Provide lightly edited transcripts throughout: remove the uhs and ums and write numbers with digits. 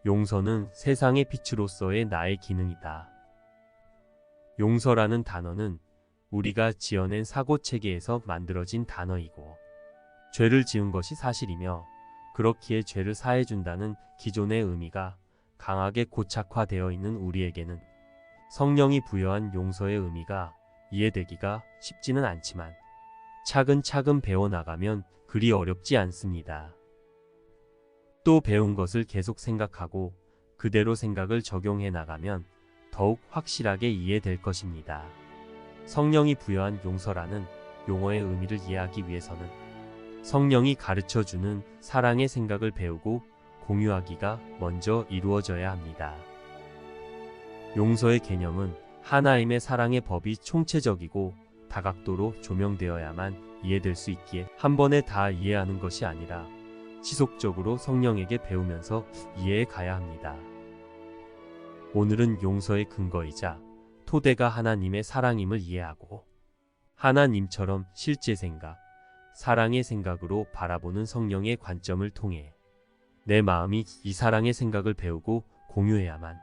용서는 세상의 빛으로서의 나의 기능이다. 용서라는 단어는 우리가 지어낸 사고체계에서 만들어진 단어이고, 죄를 지은 것이 사실이며 그렇기에 죄를 사해준다는 기존의 의미가 강하게 고착화되어 있는 우리에게는 성령이 부여한 용서의 의미가 이해되기가 쉽지는 않지만 차근차근 배워나가면 그리 어렵지 않습니다. 또 배운 것을 계속 생각하고 그대로 생각을 적용해 나가면 더욱 확실하게 이해될 것입니다. 성령이 부여한 용서라는 용어의 의미를 이해하기 위해서는 성령이 가르쳐주는 사랑의 생각을 배우고 공유하기가 먼저 이루어져야 합니다. 용서의 개념은 하나님의 사랑의 법이 총체적이고 다각도로 조명되어야만 이해될 수 있기에 한 번에 다 이해하는 것이 아니라 지속적으로 성령에게 배우면서 이해해 가야 합니다. 오늘은 용서의 근거이자 토대가 하나님의 사랑임을 이해하고 하나님처럼 실제 생각, 사랑의 생각으로 바라보는 성령의 관점을 통해 내 마음이 이 사랑의 생각을 배우고 공유해야만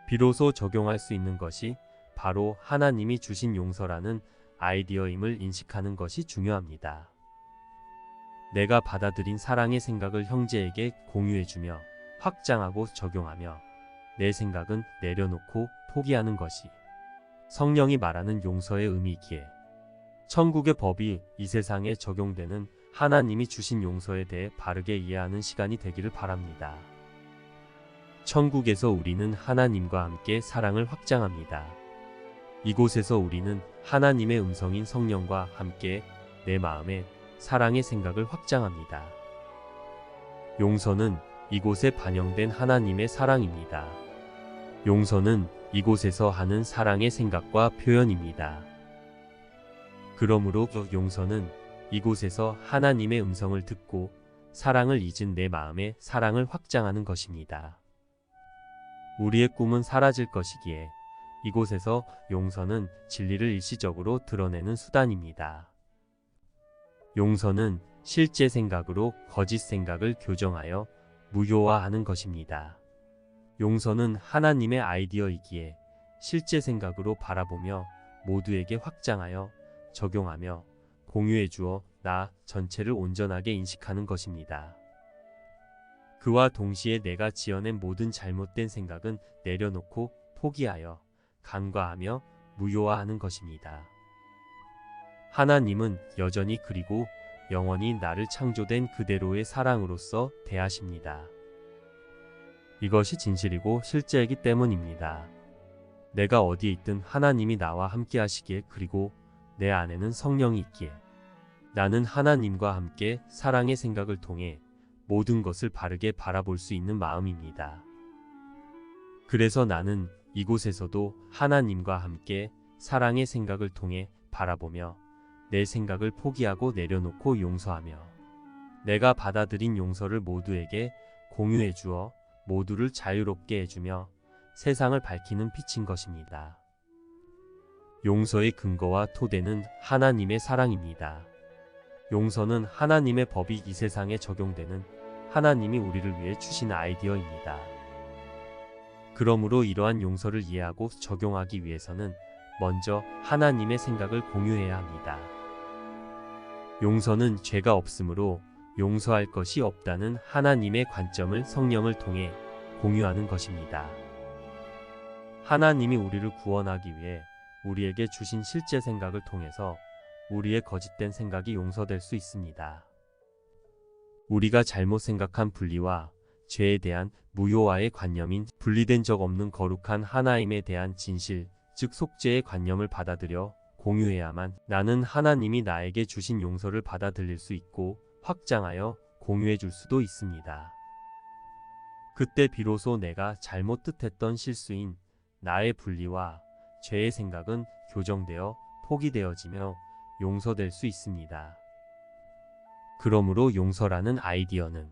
비로소 적용할 수 있는 것이 바로 하나님이 주신 용서라는 아이디어임을 인식하는 것이 중요합니다. 내가 받아들인 사랑의 생각을 형제에게 공유해주며 확장하고 적용하며 내 생각은 내려놓고 포기하는 것이 성령이 말하는 용서의 의미이기에 천국의 법이 이 세상에 적용되는 하나님이 주신 용서에 대해 바르게 이해하는 시간이 되기를 바랍니다. 천국에서 우리는 하나님과 함께 사랑을 확장합니다. 이곳에서 우리는 하나님의 음성인 성령과 함께 내 마음에 사랑의 생각을 확장합니다. 용서는 이곳에 반영된 하나님의 사랑입니다. 용서는 이곳에서 하는 사랑의 생각과 표현입니다. 그러므로 용서는 이곳에서 하나님의 음성을 듣고 사랑을 잊은 내 마음에 사랑을 확장하는 것입니다. 우리의 꿈은 사라질 것이기에 이곳에서 용서는 진리를 일시적으로 드러내는 수단입니다. 용서는 실제 생각으로 거짓 생각을 교정하여 무효화하는 것입니다. 용서는 하나님의 아이디어이기에 실제 생각으로 바라보며 모두에게 확장하여 적용하며 공유해 주어 나 전체를 온전하게 인식하는 것입니다. 그와 동시에 내가 지어낸 모든 잘못된 생각은 내려놓고 포기하여 간과하며 무효화하는 것입니다. 하나님은 여전히 그리고 영원히 나를 창조된 그대로의 사랑으로서 대하십니다. 이것이 진실이고 실제이기 때문입니다. 내가 어디에 있든 하나님이 나와 함께 하시기에 그리고 내 안에는 성령이 있기에 나는 하나님과 함께 사랑의 생각을 통해 모든 것을 바르게 바라볼 수 있는 마음입니다. 그래서 나는 이곳에서도 하나님과 함께 사랑의 생각을 통해 바라보며 내 생각을 포기하고 내려놓고 용서하며 내가 받아들인 용서를 모두에게 공유해 주어 모두를 자유롭게 해주며 세상을 밝히는 빛인 것입니다. 용서의 근거와 토대는 하나님의 사랑입니다. 용서는 하나님의 법이 이 세상에 적용되는 하나님이 우리를 위해 주신 아이디어입니다. 그러므로 이러한 용서를 이해하고 적용하기 위해서는 먼저 하나님의 생각을 공유해야 합니다. 용서는 죄가 없으므로 용서할 것이 없다는 하나님의 관점을 성령을 통해 공유하는 것입니다. 하나님이 우리를 구원하기 위해 우리에게 주신 실제 생각을 통해서 우리의 거짓된 생각이 용서될 수 있습니다. 우리가 잘못 생각한 분리와 죄에 대한 무효화의 관념인 분리된 적 없는 거룩한 하나님에 대한 진실, 즉 속죄의 관념을 받아들여 공유해야만 나는 하나님이 나에게 주신 용서를 받아들일 수 있고 확장하여 공유해 줄 수도 있습니다. 그때 비로소 내가 잘못 뜻했던 실수인 나의 분리와 죄의 생각은 교정되어 포기되어지며 용서될 수 있습니다. 그러므로 용서라는 아이디어는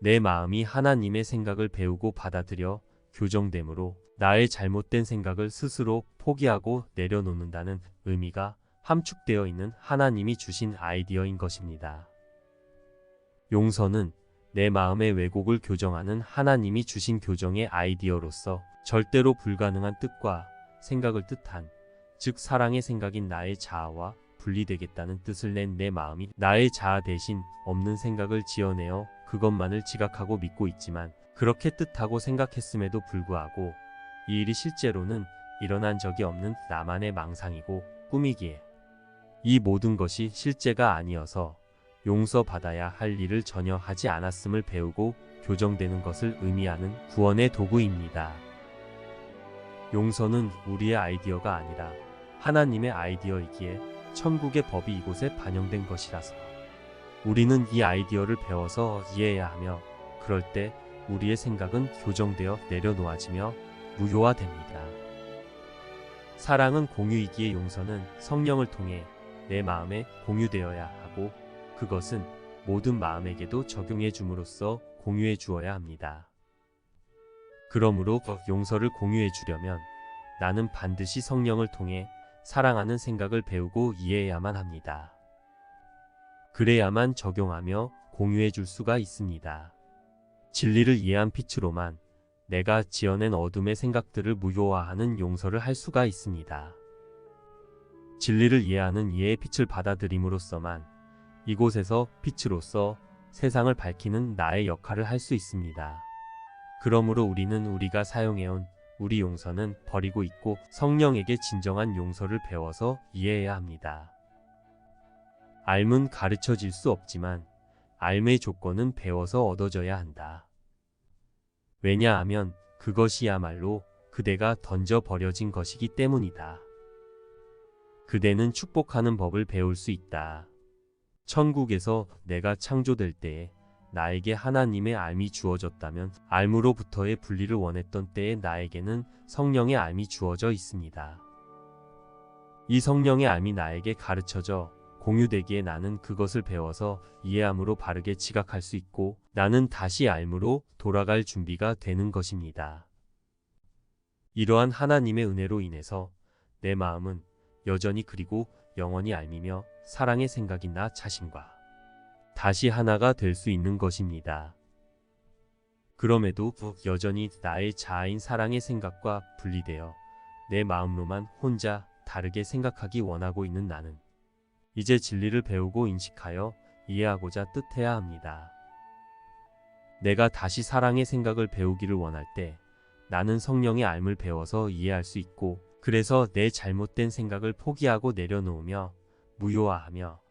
내 마음이 하나님의 생각을 배우고 받아들여 교정됨으로 나의 잘못된 생각을 스스로 포기하고 내려놓는다는 의미가 함축되어 있는 하나님이 주신 아이디어인 것입니다. 용서는 내 마음의 왜곡을 교정하는 하나님이 주신 교정의 아이디어로서 절대로 불가능한 뜻과 생각을 뜻한, 즉 사랑의 생각인 나의 자아와 분리되겠다는 뜻을 낸 내 마음이 나의 자아 대신 없는 생각을 지어내어 그것만을 지각하고 믿고 있지만, 그렇게 뜻하고 생각했음에도 불구하고 이 일이 실제로는 일어난 적이 없는 나만의 망상이고 꿈이기에 이 모든 것이 실제가 아니어서 용서받아야 할 일을 전혀 하지 않았음을 배우고 교정되는 것을 의미하는 구원의 도구입니다. 용서는 우리의 아이디어가 아니라 하나님의 아이디어이기에 천국의 법이 이곳에 반영된 것이라서 우리는 이 아이디어를 배워서 이해해야 하며, 그럴 때 우리의 생각은 교정되어 내려놓아지며 무효화됩니다. 사랑은 공유이기에 용서는 성령을 통해 내 마음에 공유되어야 하고, 그것은 모든 마음에게도 적용해 줌으로써 공유해 주어야 합니다. 그러므로 용서를 공유해 주려면 나는 반드시 성령을 통해 사랑하는 생각을 배우고 이해해야만 합니다. 그래야만 적용하며 공유해 줄 수가 있습니다. 진리를 이해한 빛으로만 내가 지어낸 어둠의 생각들을 무효화하는 용서를 할 수가 있습니다. 진리를 이해하는 이해의 빛을 받아들임으로써만 이곳에서 빛으로서 세상을 밝히는 나의 역할을 할 수 있습니다. 그러므로 우리는 우리가 사용해온 우리 용서는 버리고 있고 성령에게 진정한 용서를 배워서 이해해야 합니다. 알면 가르쳐질 수 없지만 알의 조건은 배워서 얻어져야 한다. 왜냐하면 그것이야말로 그대가 던져버려진 것이기 때문이다. 그대는 축복하는 법을 배울 수 있다. 천국에서 내가 창조될 때에 나에게 하나님의 알미 주어졌다면 알무로부터의 분리를 원했던 때에 나에게는 성령의 알미 주어져 있습니다. 이 성령의 알미 나에게 가르쳐져 공유되기에 나는 그것을 배워서 이해함으로 바르게 지각할 수 있고, 나는 다시 알무로 돌아갈 준비가 되는 것입니다. 이러한 하나님의 은혜로 인해서 내 마음은 여전히 그리고 영원히 알미며 사랑의 생각인 나 자신과 다시 하나가 될 수 있는 것입니다. 그럼에도 여전히 나의 자아인 사랑의 생각과 분리되어 내 마음로만 혼자 다르게 생각하기 원하고 있는 나는 이제 진리를 배우고 인식하여 이해하고자 뜻해야 합니다. 내가 다시 사랑의 생각을 배우기를 원할 때 나는 성령의 알을 배워서 이해할 수 있고, 그래서 내 잘못된 생각을 포기하고 내려놓으며 무효화하며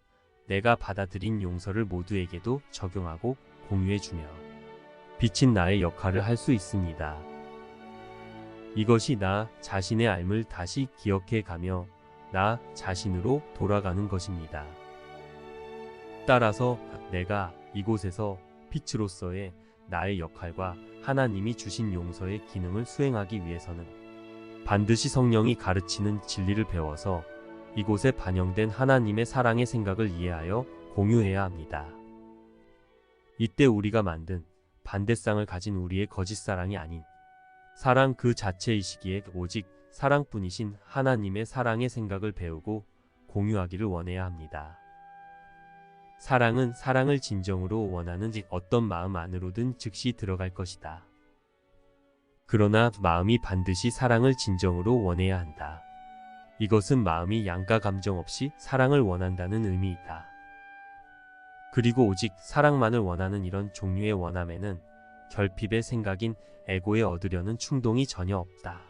내가 받아들인 용서를 모두에게도 적용하고 공유해주며 비친 나의 역할을 할 수 있습니다. 이것이 나 자신의 알을 다시 기억해 가며 나 자신으로 돌아가는 것입니다. 따라서 내가 이곳에서 빛으로서의 나의 역할과 하나님이 주신 용서의 기능을 수행하기 위해서는 반드시 성령이 가르치는 진리를 배워서 이곳에 반영된 하나님의 사랑의 생각을 이해하여 공유해야 합니다. 이때 우리가 만든 반대쌍을 가진 우리의 거짓사랑이 아닌 사랑 그 자체이시기에 오직 사랑뿐이신 하나님의 사랑의 생각을 배우고 공유하기를 원해야 합니다. 사랑은 사랑을 진정으로 원하는 어떤 마음 안으로든 즉시 들어갈 것이다. 그러나 마음이 반드시 사랑을 진정으로 원해야 한다. 이것은 마음이 양가 감정 없이 사랑을 원한다는 의미이다. 그리고 오직 사랑만을 원하는 이런 종류의 원함에는 결핍의 생각인 에고에 얻으려는 충동이 전혀 없다.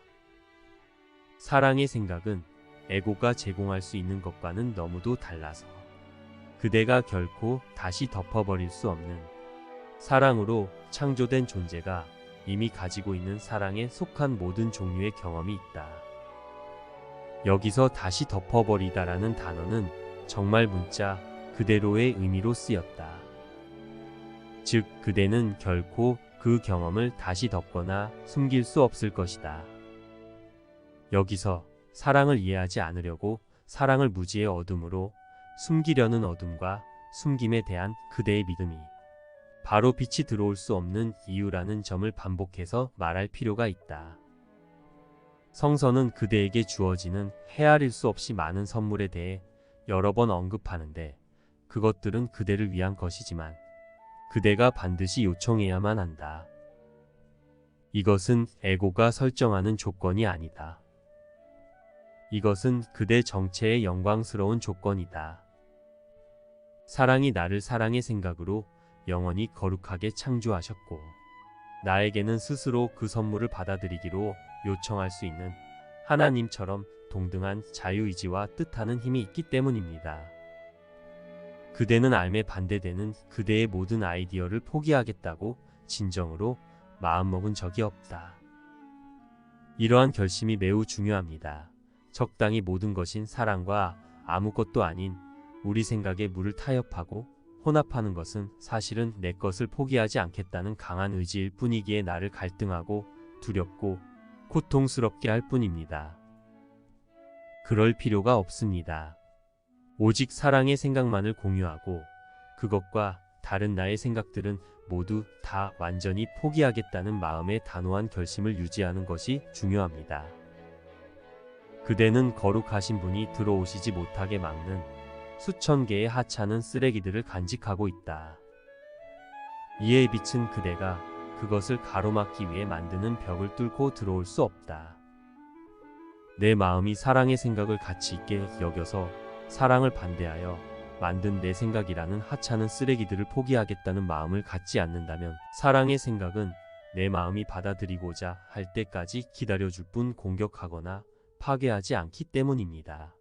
사랑의 생각은 에고가 제공할 수 있는 것과는 너무도 달라서 그대가 결코 다시 덮어버릴 수 없는 사랑으로 창조된 존재가 이미 가지고 있는 사랑에 속한 모든 종류의 경험이 있다. 여기서 다시 덮어버리다라는 단어는 정말 문자 그대로의 의미로 쓰였다. 즉 그대는 결코 그 경험을 다시 덮거나 숨길 수 없을 것이다. 여기서 사랑을 이해하지 않으려고 사랑을 무지의 어둠으로 숨기려는 어둠과 숨김에 대한 그대의 믿음이 바로 빛이 들어올 수 없는 이유라는 점을 반복해서 말할 필요가 있다. 성서는 그대에게 주어지는 헤아릴 수 없이 많은 선물에 대해 여러 번 언급하는데 그것들은 그대를 위한 것이지만 그대가 반드시 요청해야만 한다. 이것은 에고가 설정하는 조건이 아니다. 이것은 그대 정체의 영광스러운 조건이다. 사랑이 나를 사랑의 생각으로 영원히 거룩하게 창조하셨고, 나에게는 스스로 그 선물을 받아들이기로 요청할 수 있는 하나님처럼 동등한 자유의지와 뜻하는 힘이 있기 때문입니다. 그대는 삶에 반대되는 그대의 모든 아이디어를 포기하겠다고 진정으로 마음먹은 적이 없다. 이러한 결심이 매우 중요합니다. 적당히 모든 것인 사랑과 아무것도 아닌 우리 생각에 물을 타협하고 혼합하는 것은 사실은 내 것을 포기하지 않겠다는 강한 의지일 뿐이기에 나를 갈등하고 두렵고 고통스럽게 할 뿐입니다. 그럴 필요가 없습니다. 오직 사랑의 생각만을 공유하고 그것과 다른 나의 생각들은 모두 다 완전히 포기하겠다는 마음의 단호한 결심을 유지하는 것이 중요합니다. 그대는 거룩하신 분이 들어오시지 못하게 막는 수천 개의 하찮은 쓰레기들을 간직하고 있다. 이에 빛은 그대가 그것을 가로막기 위해 만드는 벽을 뚫고 들어올 수 없다. 내 마음이 사랑의 생각을 가치 있게 여겨서 사랑을 반대하여 만든 내 생각이라는 하찮은 쓰레기들을 포기하겠다는 마음을 갖지 않는다면 사랑의 생각은 내 마음이 받아들이고자 할 때까지 기다려줄 뿐 공격하거나 파괴하지 않기 때문입니다.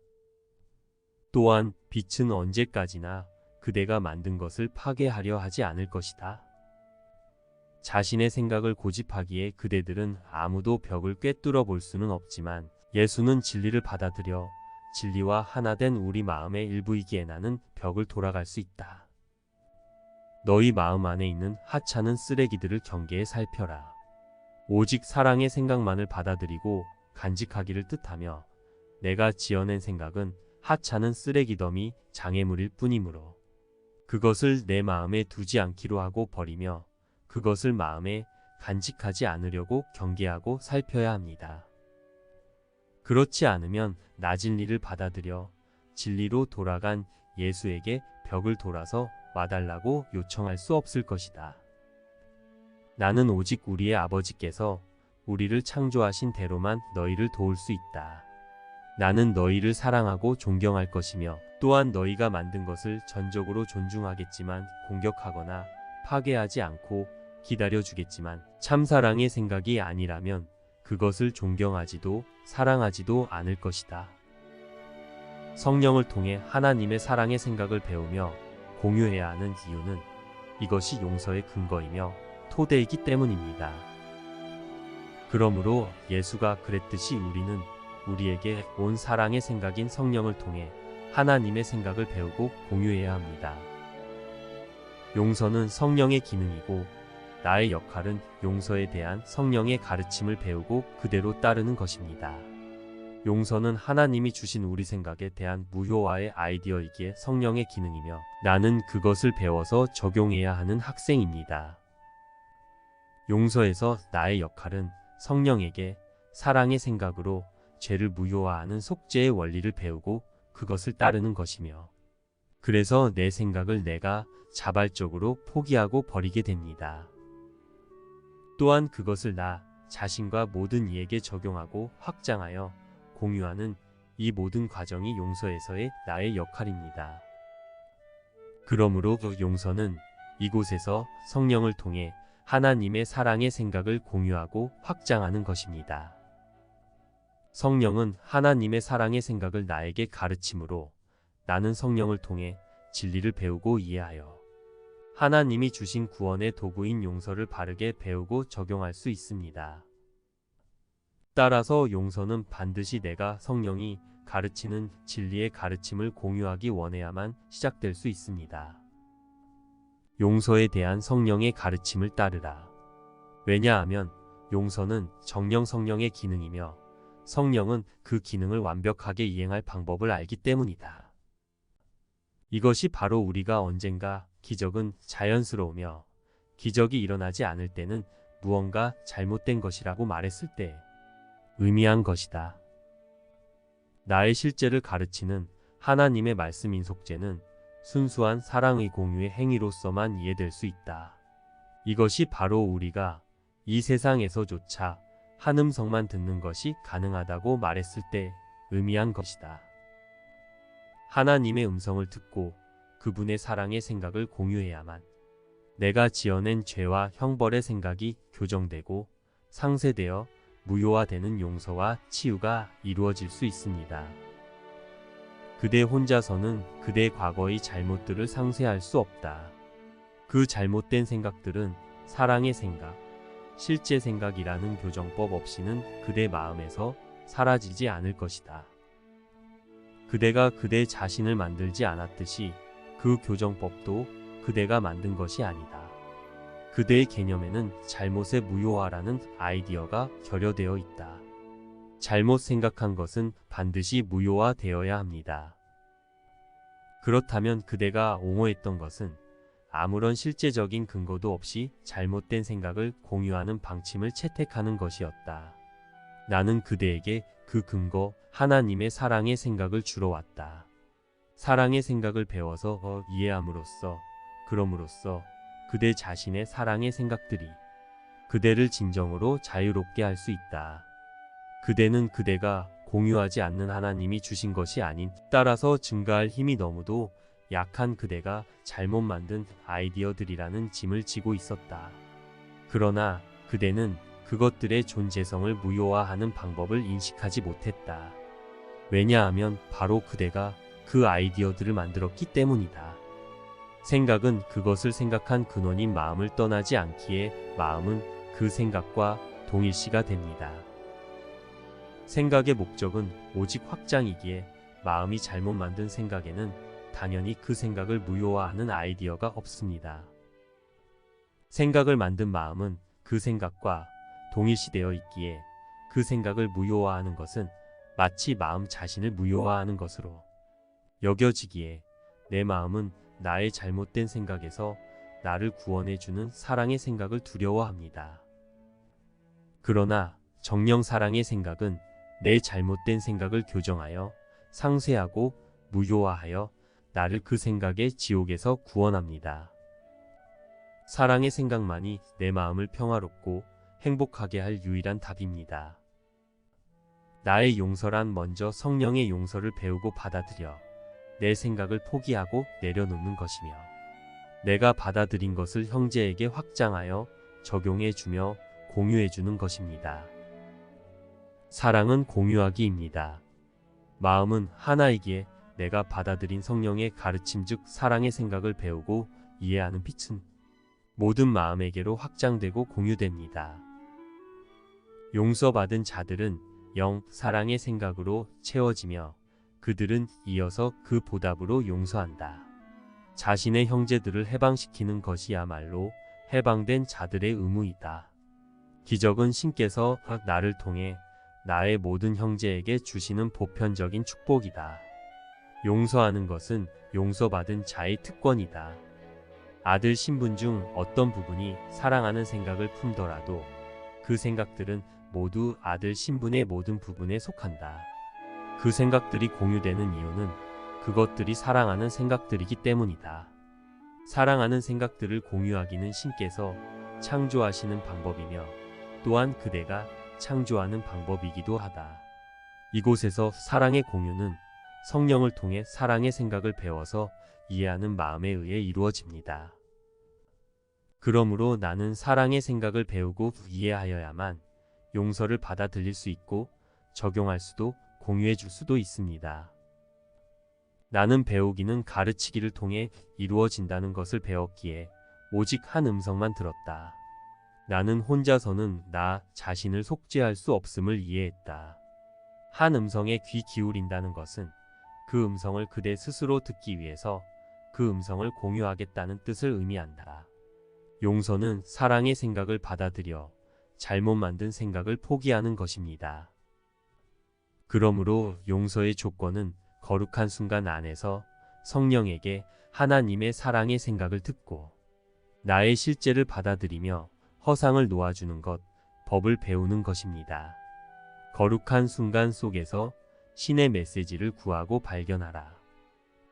또한 빛은 언제까지나 그대가 만든 것을 파괴하려 하지 않을 것이다. 자신의 생각을 고집하기에 그대들은 아무도 벽을 꿰뚫어 볼 수는 없지만 예수는 진리를 받아들여 진리와 하나 된 우리 마음의 일부이기에 나는 벽을 돌아갈 수 있다. 너희 마음 안에 있는 하찮은 쓰레기들을 경계해 살펴라. 오직 사랑의 생각만을 받아들이고 간직하기를 뜻하며 내가 지어낸 생각은 하찮은 쓰레기 더미 장애물일 뿐이므로 그것을 내 마음에 두지 않기로 하고 버리며 그것을 마음에 간직하지 않으려고 경계하고 살펴야 합니다. 그렇지 않으면 나 진리를 받아들여 진리로 돌아간 예수에게 벽을 돌아서 와달라고 요청할 수 없을 것이다. 나는 오직 우리의 아버지께서 우리를 창조하신 대로만 너희를 도울 수 있다. 나는 너희를 사랑하고 존경할 것이며 또한 너희가 만든 것을 전적으로 존중하겠지만 공격하거나 파괴하지 않고 기다려주겠지만 참사랑의 생각이 아니라면 그것을 존경하지도 사랑하지도 않을 것이다. 성령을 통해 하나님의 사랑의 생각을 배우며 공유해야 하는 이유는 이것이 용서의 근거이며 토대이기 때문입니다. 그러므로 예수가 그랬듯이 우리는 우리에게 온 사랑의 생각인 성령을 통해 하나님의 생각을 배우고 공유해야 합니다. 용서는 성령의 기능이고 나의 역할은 용서에 대한 성령의 가르침을 배우고 그대로 따르는 것입니다. 용서는 하나님이 주신 우리 생각에 대한 무효화의 아이디어이기에 성령의 기능이며 나는 그것을 배워서 적용해야 하는 학생입니다. 용서에서 나의 역할은 성령에게 사랑의 생각으로 죄를 무효화하는 속죄의 원리를 배우고 그것을 따르는 것이며 그래서 내 생각을 내가 자발적으로 포기하고 버리게 됩니다. 또한 그것을 나 자신과 모든 이에게 적용하고 확장하여 공유하는 이 모든 과정이 용서에서의 나의 역할입니다. 그러므로 용서는 이곳에서 성령을 통해 하나님의 사랑의 생각을 공유하고 확장하는 것입니다. 성령은 하나님의 사랑의 생각을 나에게 가르치므로 나는 성령을 통해 진리를 배우고 이해하여 하나님이 주신 구원의 도구인 용서를 바르게 배우고 적용할 수 있습니다. 따라서 용서는 반드시 내가 성령이 가르치는 진리의 가르침을 공유하기 원해야만 시작될 수 있습니다. 용서에 대한 성령의 가르침을 따르라. 왜냐하면 용서는 정령 성령의 기능이며 성령은 그 기능을 완벽하게 이행할 방법을 알기 때문이다. 이것이 바로 우리가 언젠가 기적은 자연스러우며 기적이 일어나지 않을 때는 무언가 잘못된 것이라고 말했을 때 의미한 것이다. 나의 실제를 가르치는 하나님의 말씀인 속죄는 순수한 사랑의 공유의 행위로서만 이해될 수 있다. 이것이 바로 우리가 이 세상에서조차 한 음성만 듣는 것이 가능하다고 말했을 때 의미한 것이다. 하나님의 음성을 듣고 그분의 사랑의 생각을 공유해야만 내가 지어낸 죄와 형벌의 생각이 교정되고 상쇄되어 무효화되는 용서와 치유가 이루어질 수 있습니다. 그대 혼자서는 그대의 과거의 잘못들을 상쇄할 수 없다. 그 잘못된 생각들은 사랑의 생각, 실제 생각이라는 교정법 없이는 그대 마음에서 사라지지 않을 것이다. 그대가 그대 자신을 만들지 않았듯이 그 교정법도 그대가 만든 것이 아니다. 그대의 개념에는 잘못의 무효화라는 아이디어가 결여되어 있다. 잘못 생각한 것은 반드시 무효화되어야 합니다. 그렇다면 그대가 옹호했던 것은 아무런 실제적인 근거도 없이 잘못된 생각을 공유하는 방침을 채택하는 것이었다. 나는 그대에게 그 근거, 하나님의 사랑의 생각을 주러 왔다. 사랑의 생각을 배워서 이해함으로써, 그럼으로써 그대 자신의 사랑의 생각들이 그대를 진정으로 자유롭게 할 수 있다. 그대는 그대가 공유하지 않는 하나님이 주신 것이 아닌, 따라서 증가할 힘이 너무도 약한 그대가 잘못 만든 아이디어들이라는 짐을 지고 있었다. 그러나 그대는 그것들의 존재성을 무효화하는 방법을 인식하지 못했다. 왜냐하면 바로 그대가 그 아이디어들을 만들었기 때문이다. 생각은 그것을 생각한 근원인 마음을 떠나지 않기에 마음은 그 생각과 동일시가 됩니다. 생각의 목적은 오직 확장이기에 마음이 잘못 만든 생각에는 당연히 그 생각을 무효화하는 아이디어가 없습니다. 생각을 만든 마음은 그 생각과 동일시되어 있기에 그 생각을 무효화하는 것은 마치 마음 자신을 무효화하는 것으로 여겨지기에 내 마음은 나의 잘못된 생각에서 나를 구원해주는 사랑의 생각을 두려워합니다. 그러나 정령 사랑의 생각은 내 잘못된 생각을 교정하여 상쇄하고 무효화하여 나를 그 생각의 지옥에서 구원합니다. 사랑의 생각만이 내 마음을 평화롭고 행복하게 할 유일한 답입니다. 나의 용서란 먼저 성령의 용서를 배우고 받아들여 내 생각을 포기하고 내려놓는 것이며, 내가 받아들인 것을 형제에게 확장하여 적용해주며 공유해주는 것입니다. 사랑은 공유하기입니다. 마음은 하나이기에 내가 받아들인 성령의 가르침 즉 사랑의 생각을 배우고 이해하는 빛은 모든 마음에게로 확장되고 공유됩니다. 용서받은 자들은 영 사랑의 생각으로 채워지며 그들은 이어서 그 보답으로 용서한다. 자신의 형제들을 해방시키는 것이야말로 해방된 자들의 의무이다. 기적은 신께서 나를 통해 나의 모든 형제에게 주시는 보편적인 축복이다. 용서하는 것은 용서받은 자의 특권이다. 아들 신분 중 어떤 부분이 사랑하는 생각을 품더라도 그 생각들은 모두 아들 신분의 모든 부분에 속한다. 그 생각들이 공유되는 이유는 그것들이 사랑하는 생각들이기 때문이다. 사랑하는 생각들을 공유하기는 신께서 창조하시는 방법이며 또한 그대가 창조하는 방법이기도 하다. 이곳에서 사랑의 공유는 성령을 통해 사랑의 생각을 배워서 이해하는 마음에 의해 이루어집니다. 그러므로 나는 사랑의 생각을 배우고 이해하여야만 용서를 받아들일 수 있고 적용할 수도 공유해 줄 수도 있습니다. 나는 배우기는 가르치기를 통해 이루어진다는 것을 배웠기에 오직 한 음성만 들었다. 나는 혼자서는 나 자신을 속죄할 수 없음을 이해했다. 한 음성에 귀 기울인다는 것은 그 음성을 그대 스스로 듣기 위해서 그 음성을 공유하겠다는 뜻을 의미한다. 용서는 사랑의 생각을 받아들여 잘못 만든 생각을 포기하는 것입니다. 그러므로 용서의 조건은 거룩한 순간 안에서 성령에게 하나님의 사랑의 생각을 듣고 나의 실제를 받아들이며 허상을 놓아주는 것, 법을 배우는 것입니다. 거룩한 순간 속에서 신의 메시지를 구하고 발견하라.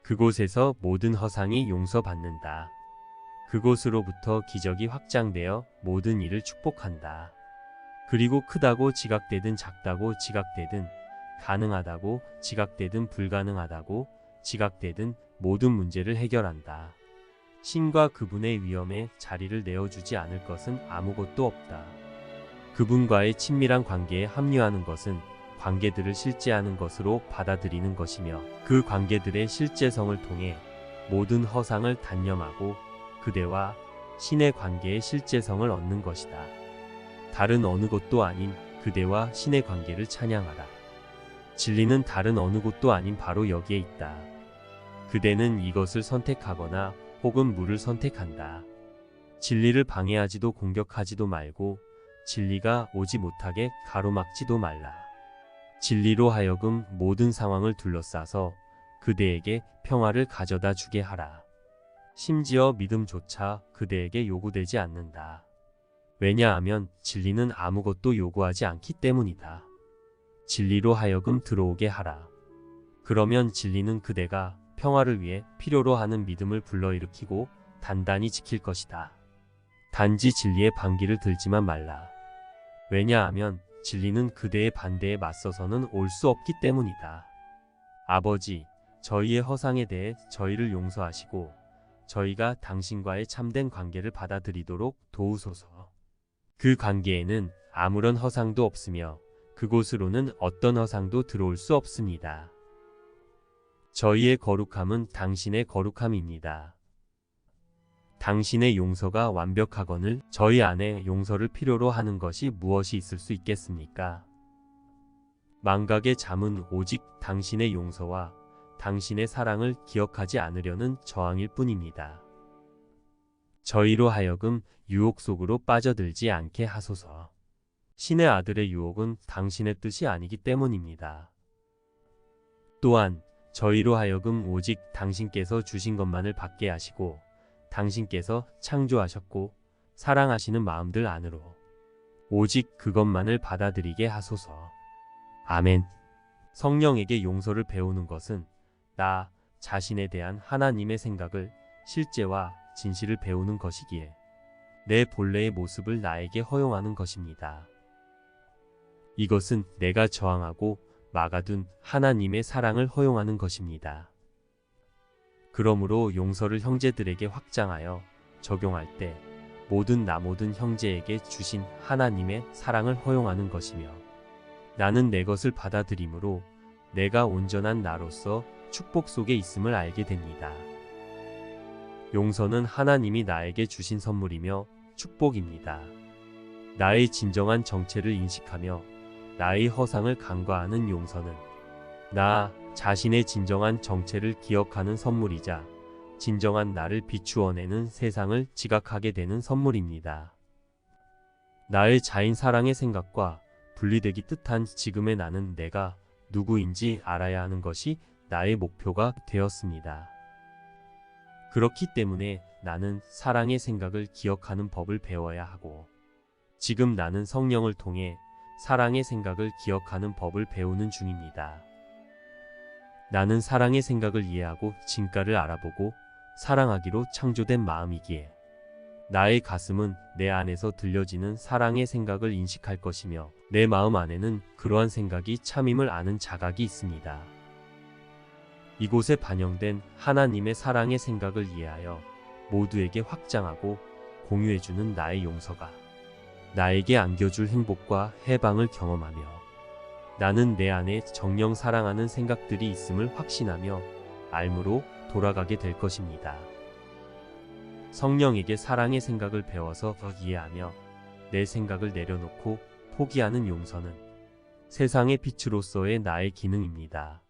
그곳에서 모든 허상이 용서받는다. 그곳으로부터 기적이 확장되어 모든 일을 축복한다. 그리고 크다고 지각되든 작다고 지각되든 가능하다고 지각되든 불가능하다고 지각되든 모든 문제를 해결한다. 신과 그분의 위엄에 자리를 내어주지 않을 것은 아무것도 없다. 그분과의 친밀한 관계에 합류하는 것은 관계들을 실제하는 것으로 받아들이는 것이며 그 관계들의 실제성을 통해 모든 허상을 단념하고 그대와 신의 관계의 실제성을 얻는 것이다. 다른 어느 곳도 아닌 그대와 신의 관계를 찬양하라. 진리는 다른 어느 곳도 아닌 바로 여기에 있다. 그대는 이것을 선택하거나 혹은 물을 선택한다. 진리를 방해하지도 공격하지도 말고 진리가 오지 못하게 가로막지도 말라. 진리로 하여금 모든 상황을 둘러싸서 그대에게 평화를 가져다 주게 하라. 심지어 믿음조차 그대에게 요구되지 않는다. 왜냐하면 진리는 아무것도 요구하지 않기 때문이다. 진리로 하여금 들어오게 하라. 그러면 진리는 그대가 평화를 위해 필요로 하는 믿음을 불러일으키고 단단히 지킬 것이다. 단지 진리의 반기를 들지만 말라. 왜냐하면 진리는 그대의 반대에 맞서서는 올 수 없기 때문이다. 아버지, 저희의 허상에 대해 저희를 용서하시고 저희가 당신과의 참된 관계를 받아들이도록 도우소서. 그 관계에는 아무런 허상도 없으며 그곳으로는 어떤 허상도 들어올 수 없습니다. 저희의 거룩함은 당신의 거룩함입니다. 당신의 용서가 완벽하거늘 저희 안에 용서를 필요로 하는 것이 무엇이 있을 수 있겠습니까? 망각의 잠은 오직 당신의 용서와 당신의 사랑을 기억하지 않으려는 저항일 뿐입니다. 저희로 하여금 유혹 속으로 빠져들지 않게 하소서. 신의 아들의 유혹은 당신의 뜻이 아니기 때문입니다. 또한 저희로 하여금 오직 당신께서 주신 것만을 받게 하시고 당신께서 창조하셨고 사랑하시는 마음들 안으로 오직 그것만을 받아들이게 하소서. 아멘. 성령에게 용서를 배우는 것은 나 자신에 대한 하나님의 생각을 실제와 진실을 배우는 것이기에 내 본래의 모습을 나에게 허용하는 것입니다. 이것은 내가 저항하고 막아둔 하나님의 사랑을 허용하는 것입니다. 그러므로 용서를 형제들에게 확장하여 적용할 때 모든 형제에게 주신 하나님의 사랑을 허용하는 것이며 나는 내 것을 받아들임으로 내가 온전한 나로서 축복 속에 있음을 알게 됩니다. 용서는 하나님이 나에게 주신 선물이며 축복입니다. 나의 진정한 정체를 인식하며 나의 허상을 간과하는 용서는 나 자신의 진정한 정체를 기억하는 선물이자 진정한 나를 비추어내는 세상을 지각하게 되는 선물입니다. 나의 자인 사랑의 생각과 분리되기 뜻한 지금의 나는 내가 누구인지 알아야 하는 것이 나의 목표가 되었습니다. 그렇기 때문에 나는 사랑의 생각을 기억하는 법을 배워야 하고 지금 나는 성령을 통해 사랑의 생각을 기억하는 법을 배우는 중입니다. 나는 사랑의 생각을 이해하고 진가를 알아보고 사랑하기로 창조된 마음이기에 나의 가슴은 내 안에서 들려지는 사랑의 생각을 인식할 것이며 내 마음 안에는 그러한 생각이 참임을 아는 자각이 있습니다. 이곳에 반영된 하나님의 사랑의 생각을 이해하여 모두에게 확장하고 공유해주는 나의 용서가 나에게 안겨줄 행복과 해방을 경험하며 나는 내 안에 정령 사랑하는 생각들이 있음을 확신하며 알므로 돌아가게 될 것입니다. 성령에게 사랑의 생각을 배워서 더 이해하며 내 생각을 내려놓고 포기하는 용서는 세상의 빛으로서의 나의 기능입니다.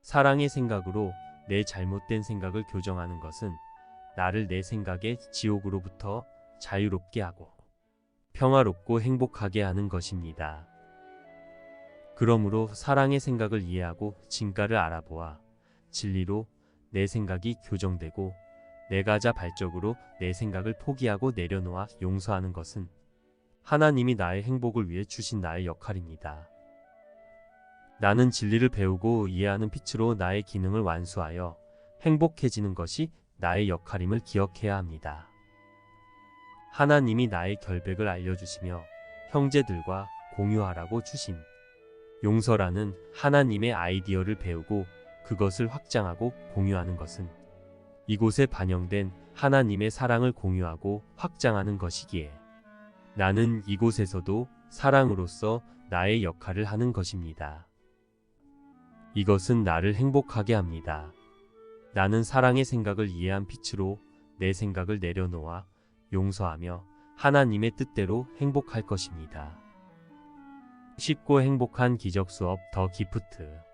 사랑의 생각으로 내 잘못된 생각을 교정하는 것은 나를 내 생각의 지옥으로부터 자유롭게 하고 평화롭고 행복하게 하는 것입니다. 그러므로 사랑의 생각을 이해하고 진가를 알아보아 진리로 내 생각이 교정되고 내가 자발적으로 내 생각을 포기하고 내려놓아 용서하는 것은 하나님이 나의 행복을 위해 주신 나의 역할입니다. 나는 진리를 배우고 이해하는 빛으로 나의 기능을 완수하여 행복해지는 것이 나의 역할임을 기억해야 합니다. 하나님이 나의 결백을 알려주시며 형제들과 공유하라고 주신 용서라는 하나님의 아이디어를 배우고 그것을 확장하고 공유하는 것은 이곳에 반영된 하나님의 사랑을 공유하고 확장하는 것이기에 나는 이곳에서도 사랑으로서 나의 역할을 하는 것입니다. 이것은 나를 행복하게 합니다. 나는 사랑의 생각을 이해한 빛으로 내 생각을 내려놓아 용서하며 하나님의 뜻대로 행복할 것입니다. 쉽고 행복한 기적 수업 더 기프트.